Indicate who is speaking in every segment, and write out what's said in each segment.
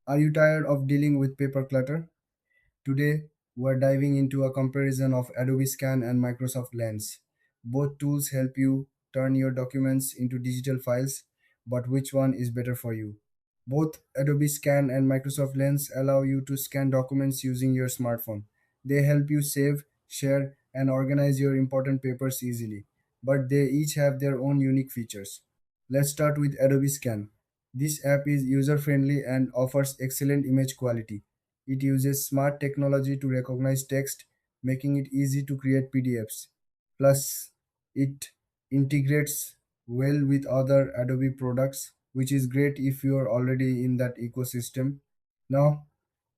Speaker 1: Are you tired of dealing with paper clutter? Today, we're diving into a comparison of Adobe Scan and Microsoft Lens. Both tools help you turn your documents into digital files, but which one is better for you? Both Adobe Scan and Microsoft Lens allow you to scan documents using your smartphone. They help you save, share, and organize your important papers easily, but they each have their own unique features. Let's start with Adobe Scan. This app is user friendly and offers excellent image quality. It uses smart technology to recognize text, making it easy to create PDFs. Plus, it integrates well with other Adobe products, which is great if you are already in that ecosystem. Now,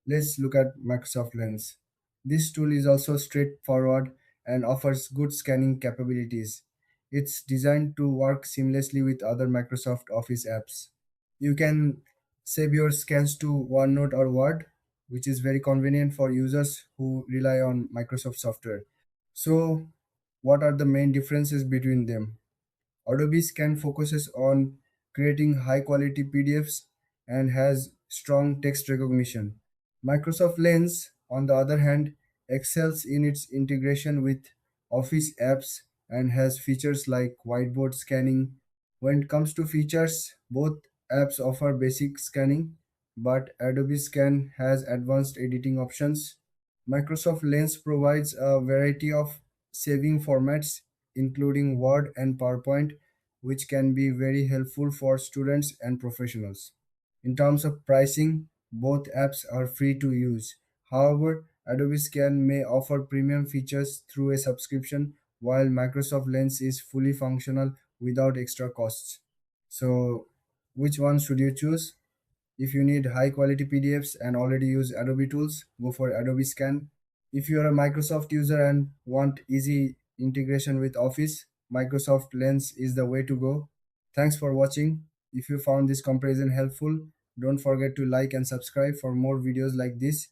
Speaker 1: let's look at Microsoft Lens. This tool is also straightforward and offers good scanning capabilities. It's designed to work seamlessly with other Microsoft Office apps. You can save your scans to OneNote or Word, which is very convenient for users who rely on Microsoft software. So, what are the main differences between them? Adobe Scan focuses on creating high quality PDFs and has strong text recognition. Microsoft Lens, on the other hand, excels in its integration with Office apps and has features like whiteboard scanning. When it comes to features, both apps offer basic scanning, but Adobe Scan has advanced editing options. Microsoft Lens provides a variety of saving formats, including Word and PowerPoint, which can be very helpful for students and professionals. In terms of pricing, both apps are free to use. However, Adobe Scan may offer premium features through a subscription, while Microsoft Lens is fully functional without extra costs. So, which one should you choose? If you need high quality PDFs and already use Adobe tools, go for Adobe Scan. If you are a Microsoft user and want easy integration with Office, Microsoft Lens is the way to go. Thanks for watching. If you found this comparison helpful, don't forget to like and subscribe for more videos like this.